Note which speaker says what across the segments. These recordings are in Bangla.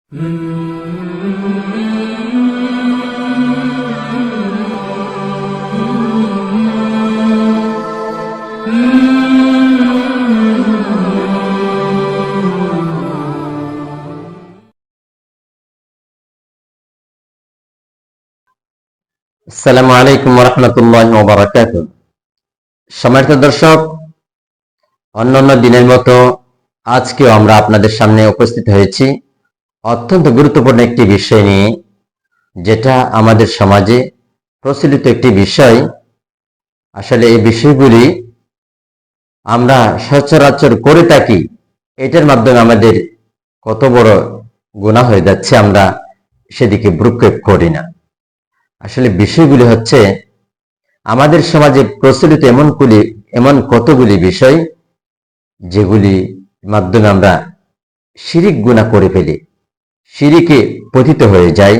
Speaker 1: আসসালামু আলাইকুম ওয়া রাহমাতুল্লাহি ওয়া বারাকাতুহু। সম্মানিত দর্শক, অন্যান্য দিনের মতো আজকেও আমরা আপনাদের সামনে উপস্থিত হয়েছি অত্যন্ত গুরুত্বপূর্ণ একটি বিষয় নিয়ে, যেটা আমাদের সমাজে প্রচলিত একটি বিষয়। আসলে এই বিষয়গুলি আমরা সচরাচর করে থাকি, এটার মাধ্যমে আমাদের কত বড় গুনাহ হয়ে যাচ্ছে, আমরা সেদিকে ভ্রুক্ষেপ করি না। আসলে বিষয়গুলি হচ্ছে আমাদের সমাজে প্রচলিত এমন কতগুলি বিষয় যেগুলি মাধ্যমে আমরা শিরিক গুনাহ করে ফেলি, শিরিকে পতিত হয়ে যাই।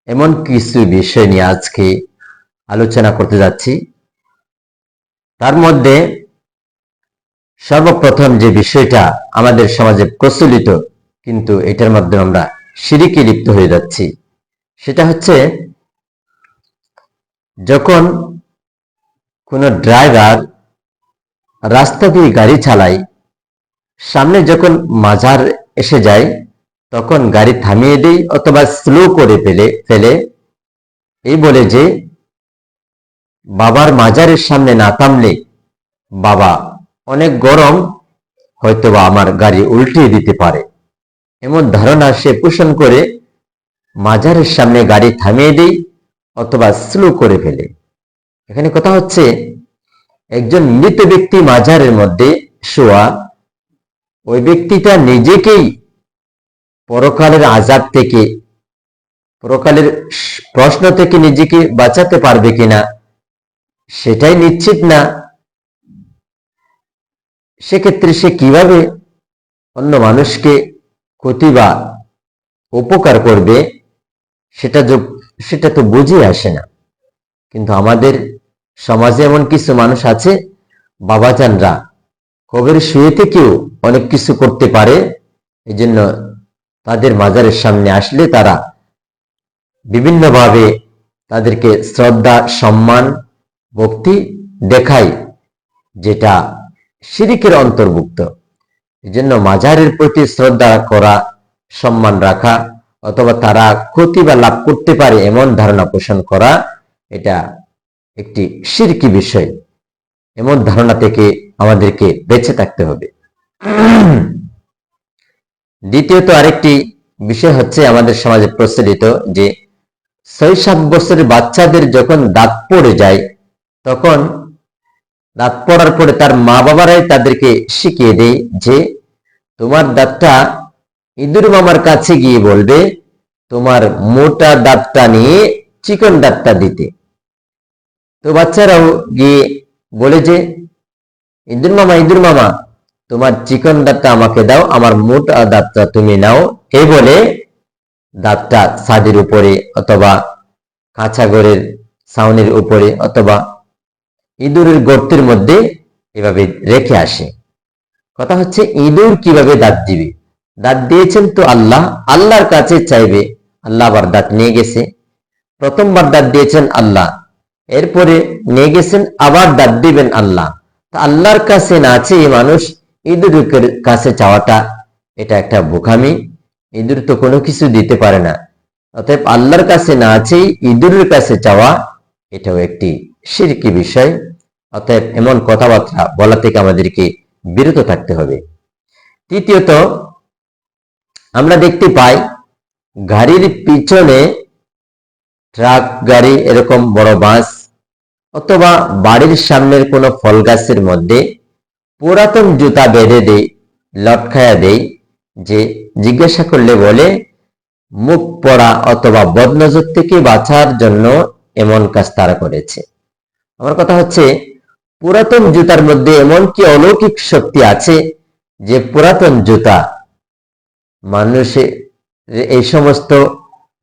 Speaker 1: এমন কিছু বিষয় নিয়ে আজকে আলোচনা করতে যাচ্ছি। তার মধ্যে সর্বপ্রথম যে বিষয়টা আমাদের সমাজে প্রচলিত, কিন্তু এটার মাধ্যমে আমরা শিরিকে লিপ্ত হয়ে যাচ্ছি, সেটা হচ্ছে যখন কোনো ড্রাইভার রাস্তা দিয়ে গাড়ি চালায়, সামনে যখন মাজার এসে যায় তখন গাড়ি থামিয়ে দেয় অথবা স্লো করে ফেলে এই বলে যে বাবার মাজারের সামনে না থামলে বাবা অনেক গরম, হয়তোবা আমার গাড়ি উল্টিয়ে দিতে পারে। এমন ধারণা সে পোষণ করে মাজারের সামনে গাড়ি থামিয়ে দেয় অথবা স্লো করে ফেলে। এখানে কথা হচ্ছে, একজন মৃত ব্যক্তি মাজারের মধ্যে শোয়া, ওই ব্যক্তিটা নিজেকেই পরকালের আযাব থেকে, পরকালের প্রশ্ন থেকে নিজেকে বাঁচাতে পারবে কিনা সেটাই নিশ্চিত না। সেক্ষেত্রে সে কিভাবে অন্য মানুষকে ক্ষতি বা উপকার করবে সেটা তো বুঝে আসে না। কিন্তু আমাদের সমাজে এমন কিছু মানুষ আছে, বাবাজানরা কবরে শুয়ে থেকেও অনেক কিছু করতে পারে। এই জন্য তাদের মাজারের সামনে আসলে তারা বিভিন্নভাবে তাদেরকে শ্রদ্ধা, সম্মান, ভক্তি দেখায়, যেটা শিরিকের অন্তর্ভুক্ত। এই জন্য মাজারের প্রতি শ্রদ্ধা করা, সম্মান রাখা অথবা তারা ক্ষতি বা লাভ করতে পারে এমন ধারণা পোষণ করা, এটা একটি শিরকি বিষয়। এমন ধারণা থেকে আমাদেরকে বেঁচে থাকতে হবে। দ্বিতীয়ত আরেকটি বিষয় হচ্ছে আমাদের সমাজে প্রচলিত যে 6-7 বছরের বাচ্চাদের যখন দাঁত পড়ে যায়, তখন দাঁত পড়ার পরে তার মা বাবারাই তাদেরকে শিখিয়ে দেয় যে তোমার দাঁতটা ইঁদুর মামার কাছে গিয়ে বলবে তোমার মোটা দাঁতটা নিয়ে চিকন দাঁতটা দিতে। তো বাচ্চারাও গিয়ে বলে যে ইঁদুর মামা তোমার চিকন দাঁতটা আমাকে দাও, আমার মোটা দাঁতটা তুমি নাও। এই বলে দাঁতটা ছাদের উপরে অথবা কাঁচা ঘরের ছাউনির উপরে অথবা ইঁদুরের গর্তের মধ্যে এভাবে রেখে আসে। কথা হচ্ছে, ইঁদুর কিভাবে দাঁত দিবে? দাঁত দিয়েছেন তো আল্লাহ, আল্লাহর কাছে চাইবে। আল্লাহ আবার দাঁত নিয়ে গেছে, প্রথমবার দাঁত দিয়েছেন আল্লাহ, এরপরে নিয়ে গেছেন আবার দাঁত দিবেন আল্লাহ। তা আল্লাহর কাছে না চেয়ে মানুষ ইঁদুরের কাছে চাওয়াটা, এটা একটা বোকামি। ইঁদুর তো কোনো কিছু দিতে পারে না, অতএব আল্লাহর কাছে না চেয়ে ইঁদুরের কাছে চাওয়া, এটাও একটি শিরকি বিষয়। অতএব এমন কথাবার্তা বলা থেকে আমাদেরকে বিরত থাকতে হবে। তৃতীয়ত, আমরা দেখতে পাই গাড়ির পিছনে, ট্রাক গাড়ি, এরকম বড় বাস অথবা বাড়ির সামনের কোনো ফল গাছের মধ্যে পুরাতন জুতা বেঁধে দেয়, লটকায়া দেয়, যে জিজ্ঞাসা করলে বলে মুখ পড়া অথবা বদনজর থেকে বাঁচার জন্য এমন কাজ তারা করেছে। আমার কথা হচ্ছে, পুরাতন জুতার মধ্যে এমন কি অলৌকিক শক্তি আছে যে পুরাতন জুতা মানুষের এই সমস্ত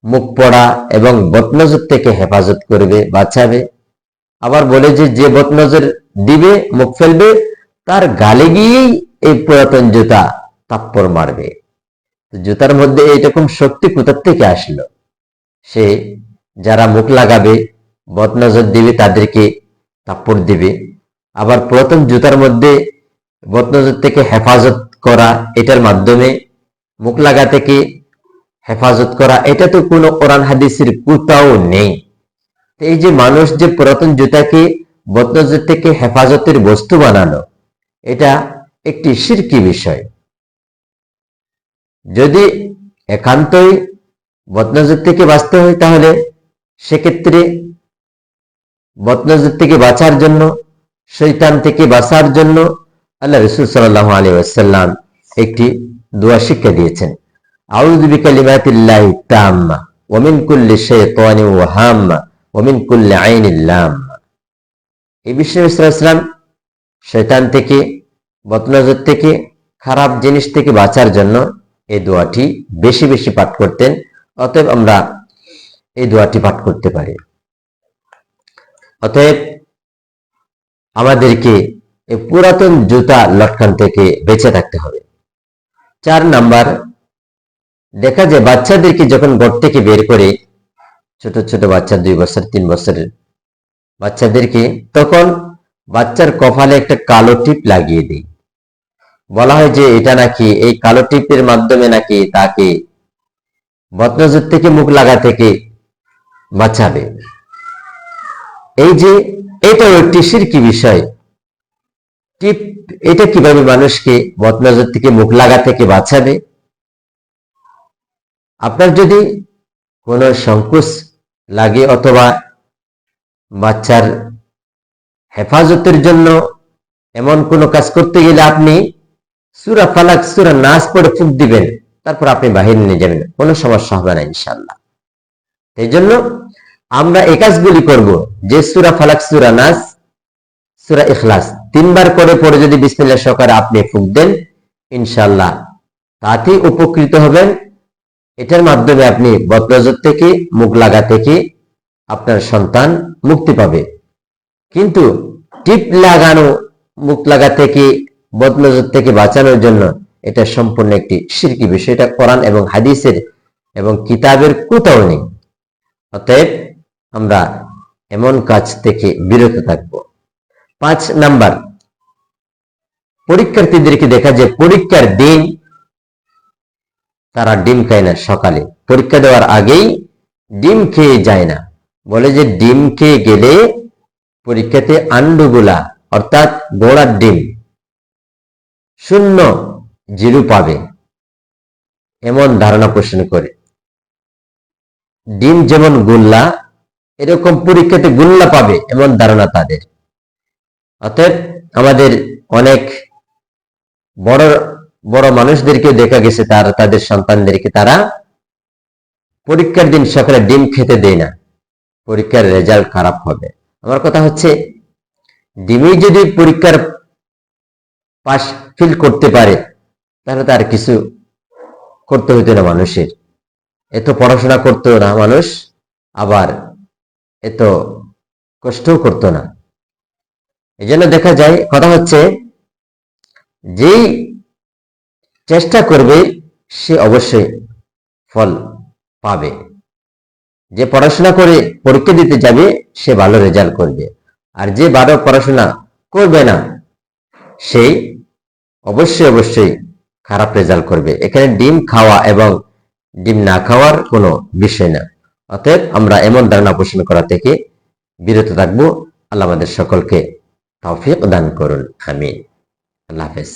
Speaker 1: মুখ পড়া এবং বদনজর থেকে হেফাজত করবে, বাঁচাবে? আবার বলে যে যে বদনজর দিবে, মুখ ফেলবে, তার গালে গিয়েই এই পুরাতন জুতা থাপ্পড় মারবে। জুতার মধ্যে এইরকম শক্তি কোথা থেকে আসলো? সে যারা মুখ লাগাবে, বদনজর দিবে, তাদেরকে থাপ্পড় দিবে। আবার পুরাতন জুতার মধ্যে বদনজর থেকে হেফাজত করা, এটার মাধ্যমে মুখ লাগা থেকে হেফাজত করা, এটা তো কোনো কোরআন হাদিসের কোথাও নেই। এই যে মানুষ যে পুরাতন জুতাকে বদনজর থেকে হেফাজতের বস্তু বানানো, এটা একটি শিরকি বিষয়। যদি একান্তই বদনজর থেকে বাঁচতে হয়, তাহলে সেক্ষেত্রে বদনজর থেকে বাঁচার জন্য, শয়তান থেকে বাঁচার জন্য আল্লাহ রাসূল সাল্লাল্লাহু আলাইহি ওয়াসাল্লাম একটি দোয়া শিক্ষা দিয়েছেন, আউযু বিকালিমাতিল্লাহি তাম্মা ওয়া মিন কুল্লি শাইতানিন ওয়া হাম্মা ওয়া মিন কুল্লি আইনিন লাম্মা। এই বিষ্ণু সাল্লাল্লাহু আলাইহি ওয়াসাল্লাম শয়তান থেকে, বদনজর থেকে, খারাপ জিনিস থেকে বাঁচার জন্য এই দোয়াটি বেশি বেশি পাঠ করতেন। অতএব আমরা এই দোয়াটি পাঠ করতে পারি। অতএব আমাদেরকে এই পুরাতন জুতা লটকান থেকে বেঁচে থাকতে হবে। 4 নাম্বার, দেখা যায় বাচ্চাদেরকে যখন ঘর থেকে বের করে, ছোট ছোট বাচ্চা 2 বছর 3 বছরের বাচ্চাদেরকে, তখন বাচ্চার কপালে একটা কালো টিপ লাগিয়ে দেয়। বলা হয় যে এটা নাকি, এই কালো টিপের মাধ্যমে নাকি তাকে বদনজর থেকে, মুখ লাগা থেকে বাঁচাবে। এই যে এটাও একটি শিরকি বিষয়। টিপ এটা কিভাবে মানুষকে বদনজর থেকে, মুখ লাগা থেকে বাঁচাবে? আপনার যদি কোনো সংকোচ লাগে অথবা বাচ্চার হেফাজতের জন্য এমন কোনো কাজ করতে গেলে আপনি সূরা ফালাক, সূরা নাস পড়ে ফুঁক দিবেন, তারপর আপনি বাহির নিয়ে যাবেন, কোনো সমস্যা হবে না ইনশাআল্লাহ। এই জন্য আমরা এই কাজগুলি করব, যে সূরা ফালাক, সূরা নাস, সূরা ইখলাস 3 বার করে পড়ে যদি বিসমিল্লাহ সহকারে আপনি ফুঁক দেন, ইনশাআল্লাহ তাতেই উপকৃত হবেন। এটার মাধ্যমে আপনি বদনজর থেকে, মুখ লাগা থেকে আপনার সন্তান মুক্তি পাবে। কিন্তু টিপ লাগানো, মুখ লাগা থেকে, বদনজর থেকে বাঁচানোর জন্য, এটা সম্পূর্ণ একটি শিরকি বিষয়। এটা কোরআন এবং হাদিসের এবং কিতাবের কোথাও নেই। অতএব আমরা এমন কাজ থেকে বিরত থাকব। 5 নাম্বার, পরীক্ষার্থীদেরকে দেখা যায় পরীক্ষার দিন তারা ডিম খায় না। সকালে পরীক্ষা দেওয়ার আগেই ডিম খেয়ে যায় না। বলে যে ডিম খেয়ে গেলে পরীক্ষাতে আন্ডুগুলা, অর্থাৎ গোড়ার ডিম 0 পাবে, এমন ধারণা পোষণ করে। ডিম যেমন গোল্লা, এরকম পরীক্ষাতে গোল্লা পাবে, এমন ধারণা তাদের। অতএব আমাদের অনেক বড় বড় মানুষদেরকে দেখা গেছে, তাদের সন্তানদেরকে তারা পরীক্ষার দিন সকালে ডিম খেতে দেয় না, পরীক্ষার রেজাল্ট খারাপ হবে। আমার কথা হচ্ছে, ডিমই যদি পরীক্ষার পাস ফিল করতে পারে, তাহলে তার কিছু করতে হইতো না মানুষের, এত পড়াশোনা করতো না মানুষ, আবার এত কষ্টও করতো না। এই জন্য দেখা যায়, কথা হচ্ছে, যেই চেষ্টা করবে সে অবশ্যই ফল পাবে। যে পড়াশোনা করে পরীক্ষা দিতে যাবে সে ভালো রেজাল্ট করবে, আর যে ভালো পড়াশোনা করবে না সেই অবশ্যই অবশ্যই খারাপ রেজাল্ট করবে। এখানে ডিম খাওয়া এবং ডিম না খাওয়ার কোনো বিষয় না। অতএব আমরা এমন ধারণা পোষণ করা থেকে বিরত থাকবো। আল্লাহ আমাদের সকলকে তৌফিক দান করুন, আমিন। আল্লাহ হাফেজ।